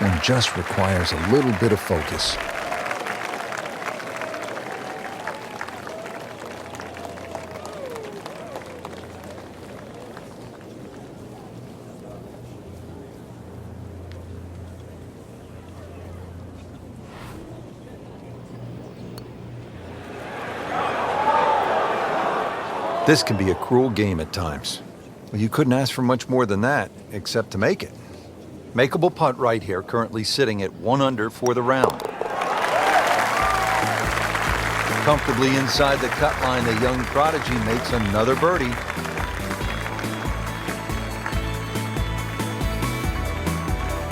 one just requires a little bit of focus. This can be a cruel game at times. Well, you couldn't ask for much more than that, except to make it. Makeable putt right here, currently sitting at 1 under for the round. Comfortably inside the cut line, the young prodigy makes another birdie.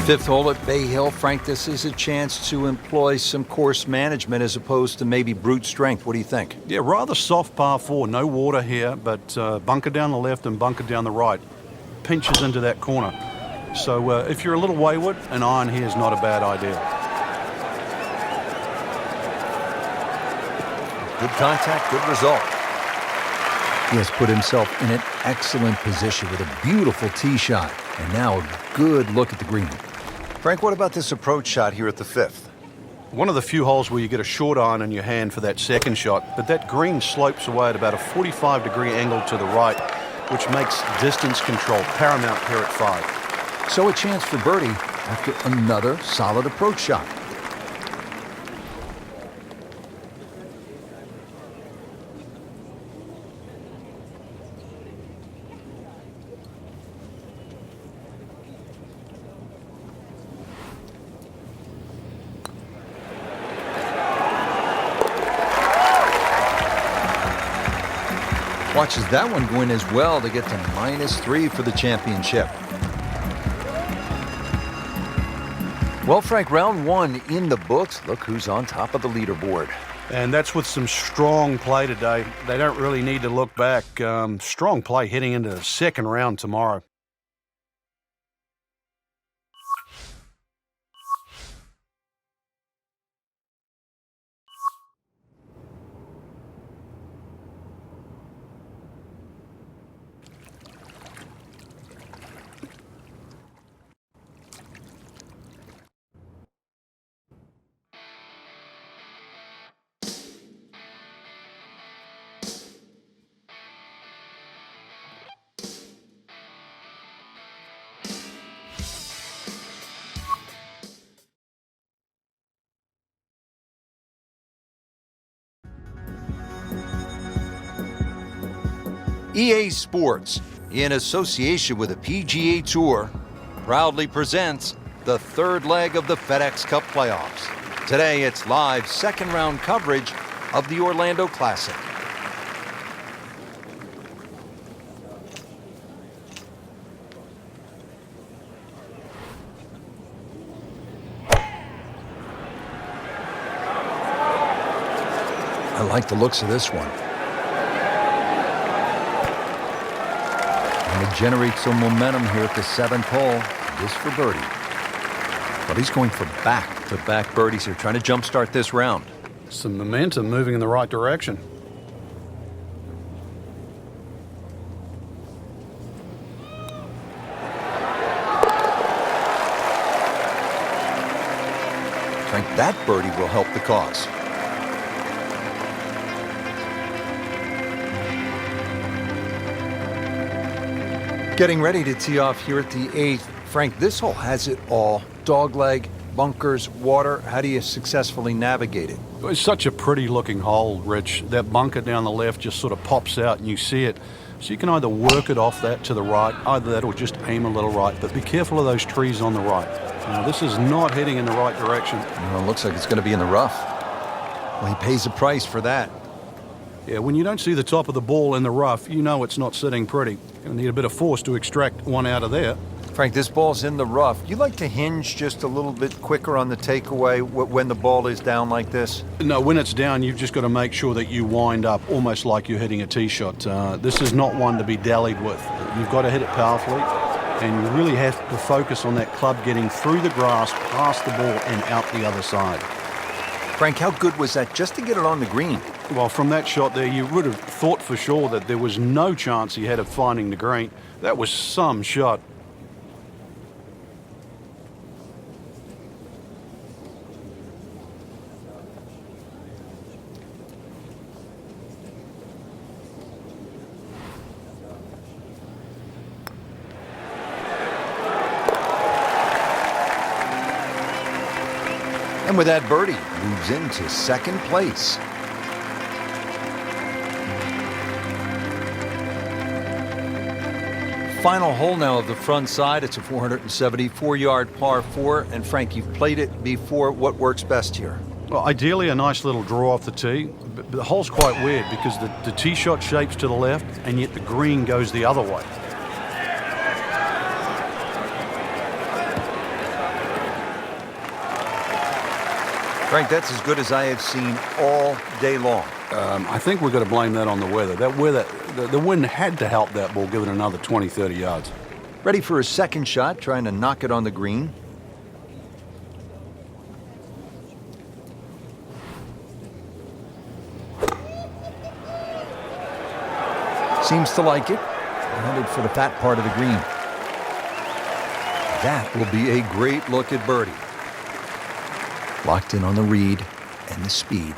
Fifth hole at Bay Hill. Frank, this is a chance to employ some course management as opposed to maybe brute strength. What do you think? Yeah, rather soft par 4. No water here, but bunker down the left and bunker down the right. Pinches into that corner. So if you're a little wayward, an iron here is not a bad idea. Good contact, good result. He has put himself in an excellent position with a beautiful tee shot. And now a good look at the green. Frank, what about this approach shot here at the 5th? One of the few holes where you get a short iron in your hand for that second shot, but that green slopes away at about a 45-degree angle to the right, which makes distance control paramount here at 5. So a chance for birdie after another solid approach shot. Watches that one go in as well to get to -3 for the championship. Well, Frank, round 1 in the books. Look who's on top of the leaderboard. And that's with some strong play today. They don't really need to look back. Strong play heading into the second round tomorrow. EA Sports, in association with the PGA Tour, proudly presents the third leg of the FedEx Cup playoffs. Today, it's live second-round coverage of the Orlando Classic. I like the looks of this one. And it generates some momentum here at the 7th hole, just for birdie. But he's going for back-to-back birdies here, trying to jumpstart this round. Some momentum moving in the right direction. Frank, that birdie will help the cause. Getting ready to tee off here at the 8th. Frank, this hole has it all. Dogleg, bunkers, water. How do you successfully navigate it? It's such a pretty looking hole, Rich. That bunker down the left just sort of pops out and you see it. So you can either work it off that to the right, either that or just aim a little right. But be careful of those trees on the right. Now, this is not heading in the right direction. Well, it looks like it's going to be in the rough. Well, he pays a price for that. Yeah, when you don't see the top of the ball in the rough, you know it's not sitting pretty. You'll need a bit of force to extract one out of there. Frank, this ball's in the rough. You like to hinge just a little bit quicker on the takeaway when the ball is down like this? No, when it's down, you've just got to make sure that you wind up almost like you're hitting a tee shot. This is not one to be dallied with. You've got to hit it powerfully, and you really have to focus on that club getting through the grass, past the ball, and out the other side. Frank, how good was that just to get it on the green? Well, from that shot there, you would have thought for sure that there was no chance he had of finding the green. That was some shot. And with that birdie, moves into second place. Final hole now of the front side. It's a 474-yard par 4. And Frank, you've played it before. What works best here? Well, ideally a nice little draw off the tee, but the hole's quite weird because the tee shot shapes to the left and yet the green goes the other way. Frank, that's as good as I have seen all day long. I think we're going to blame that on the weather. That weather, the wind had to help that ball give it another 20, 30 yards. Ready for his second shot, trying to knock it on the green. Seems to like it. Headed for the fat part of the green. That will be a great look at birdie. Locked in on the read and the speed.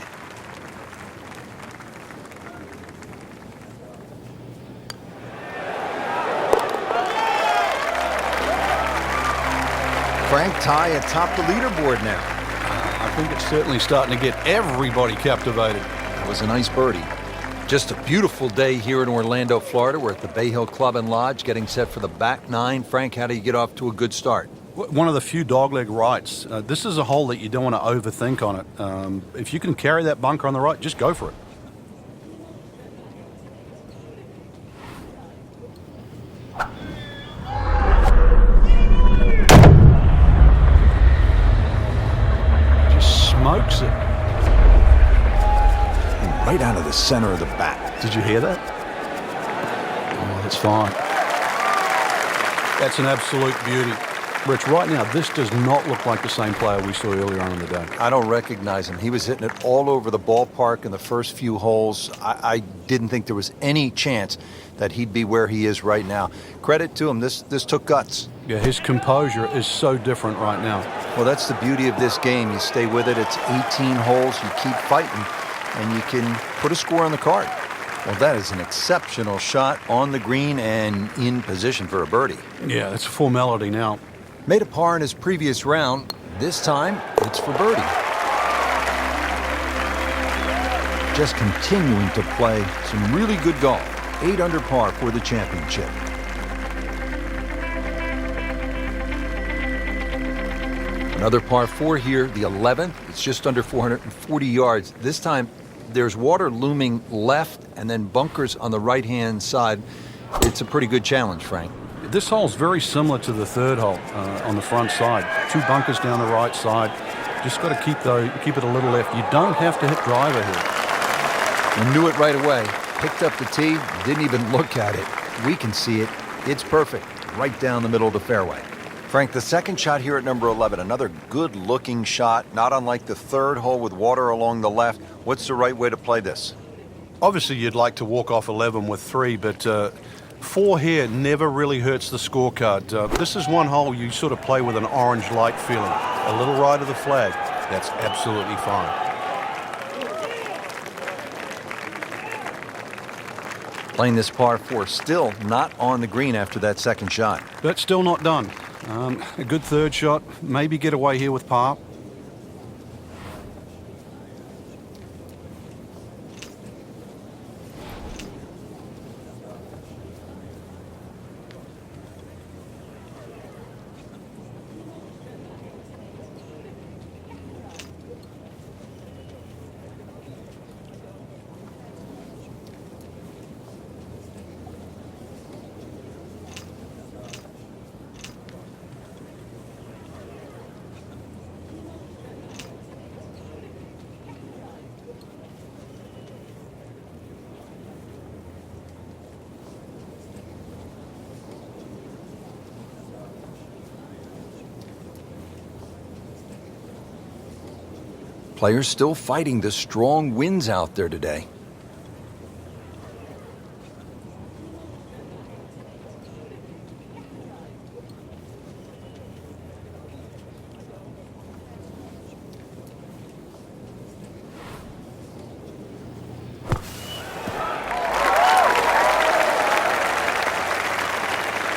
Frank, tie atop the leaderboard now. I think it's certainly starting to get everybody captivated. That was a nice birdie. Just a beautiful day here in Orlando, Florida. We're at the Bay Hill Club and Lodge getting set for the back nine. Frank, how do you get off to a good start? One of the few dogleg rights. This is a hole that you don't want to overthink on it. If you can carry that bunker on the right, just go for it. Just smokes it. Right out of the center of the bat. Did you hear that? Oh, that's fine. That's an absolute beauty. Rich, right now, this does not look like the same player we saw earlier on in the day. I don't recognize him. He was hitting it all over the ballpark in the first few holes. I didn't think there was any chance that he'd be where he is right now. Credit to him. This took guts. Yeah, his composure is so different right now. Well, that's the beauty of this game. You stay with it. It's 18 holes. You keep fighting, and you can put a score on the card. Well, that is an exceptional shot on the green and in position for a birdie. Yeah, it's a formality now. Made a par in his previous round. This time, it's for birdie. Just continuing to play some really good golf. 8 under par for the championship. Another par 4 here, the 11th. It's just under 440 yards. This time, there's water looming left and then bunkers on the right-hand side. It's a pretty good challenge, Frank. This hole's very similar to the third hole on the front side. 2 bunkers down the right side. Just got to keep it a little left. You don't have to hit driver here. We knew it right away. Picked up the tee, didn't even look at it. We can see it. It's perfect. Right down the middle of the fairway. Frank, the second shot here at number 11, another good-looking shot, not unlike the third hole with water along the left. What's the right way to play this? Obviously, you'd like to walk off 11 with 3, but 4 here never really hurts the scorecard. This is one hole you sort of play with an orange light feeling. A little right of the flag. That's absolutely fine. Playing this par 4, still not on the green after that second shot. But still not done. A good third shot. Maybe get away here with par. Players still fighting the strong winds out there today.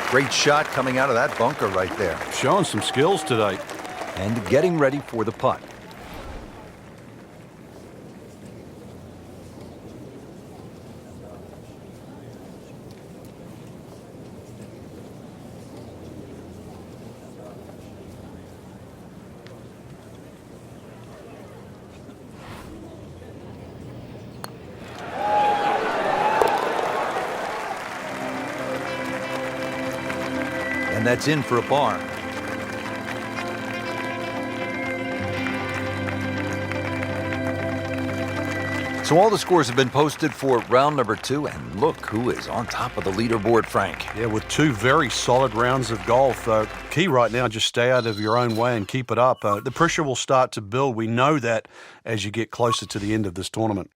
Great shot coming out of that bunker right there. Showing some skills today. And getting ready for the putt. and that's in for a par. So all the scores have been posted for round number 2, and look who is on top of the leaderboard, Frank. Yeah, with 2 very solid rounds of golf. Key right now, just stay out of your own way and keep it up. The pressure will start to build. We know that as you get closer to the end of this tournament.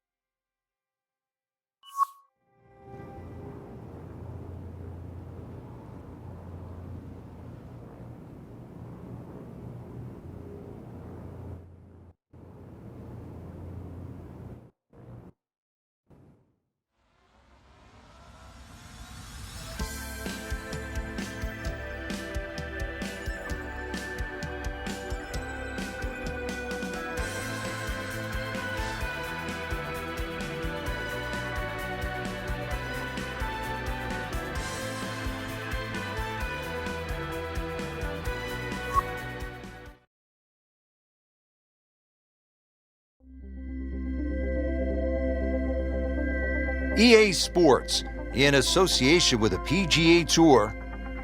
EA Sports, in association with the PGA Tour,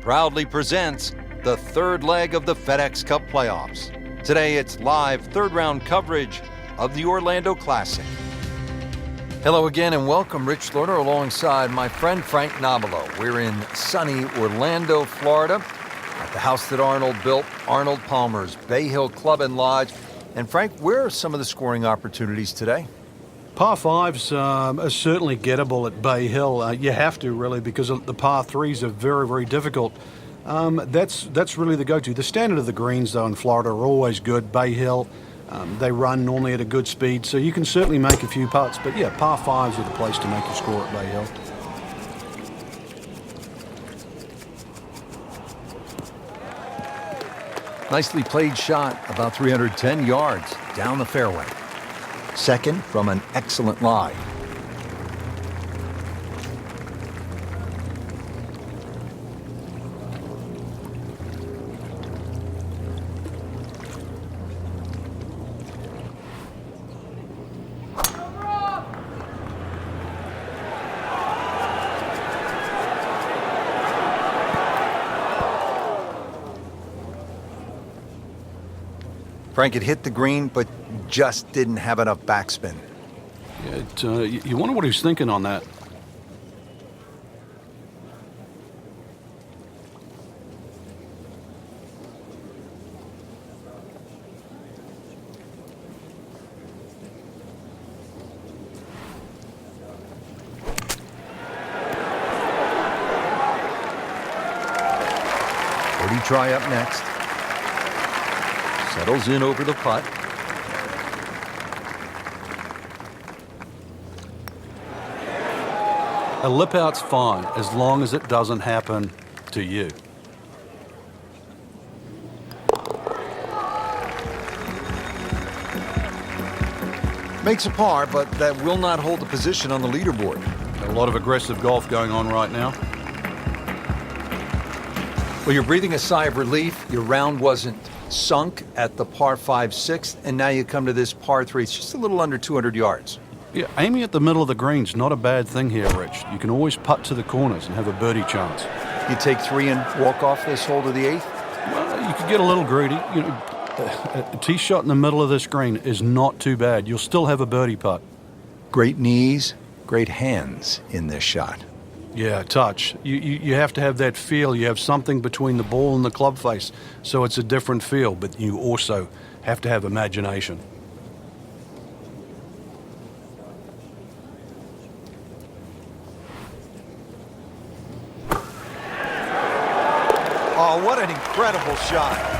proudly presents the third leg of the FedEx Cup playoffs. Today it's live third-round coverage of the Orlando Classic. Hello again and welcome. Rich Lerner alongside my friend Frank Nobilo. We're in sunny Orlando, Florida, at the house that Arnold built, Arnold Palmer's Bay Hill Club and Lodge. And Frank, where are some of the scoring opportunities today? Par 5s are certainly gettable at Bay Hill. You have to, really, because the par 3s are very, very difficult. That's really the go-to. The standard of the greens, though, in Florida are always good. Bay Hill, they run normally at a good speed, so you can certainly make a few putts. But, yeah, par 5s are the place to make your score at Bay Hill. Nicely played shot, about 310 yards down the fairway. Second from an excellent lie. Frank had hit the green, but just didn't have enough backspin. Yeah, you wonder what he's thinking on that. Birdie try up next. Settles in over the putt. A lip out's fine as long as it doesn't happen to you. Makes a par, but that will not hold the position on the leaderboard. A lot of aggressive golf going on right now. Well, you're breathing a sigh of relief. Your round wasn't sunk at the par 5 6th, and now you come to this par 3. It's just a little under 200 yards. Yeah, aiming at the middle of the green's not a bad thing here, Rich. You can always putt to the corners and have a birdie chance. You take 3 and walk off this hole to the 8th? Well, you could get a little greedy. You know, a tee shot in the middle of this green is not too bad. You'll still have a birdie putt. Great knees, great hands in this shot. Yeah, touch. You have to have that feel. You have something between the ball and the club face, so it's a different feel, but you also have to have imagination. Oh, what an incredible shot.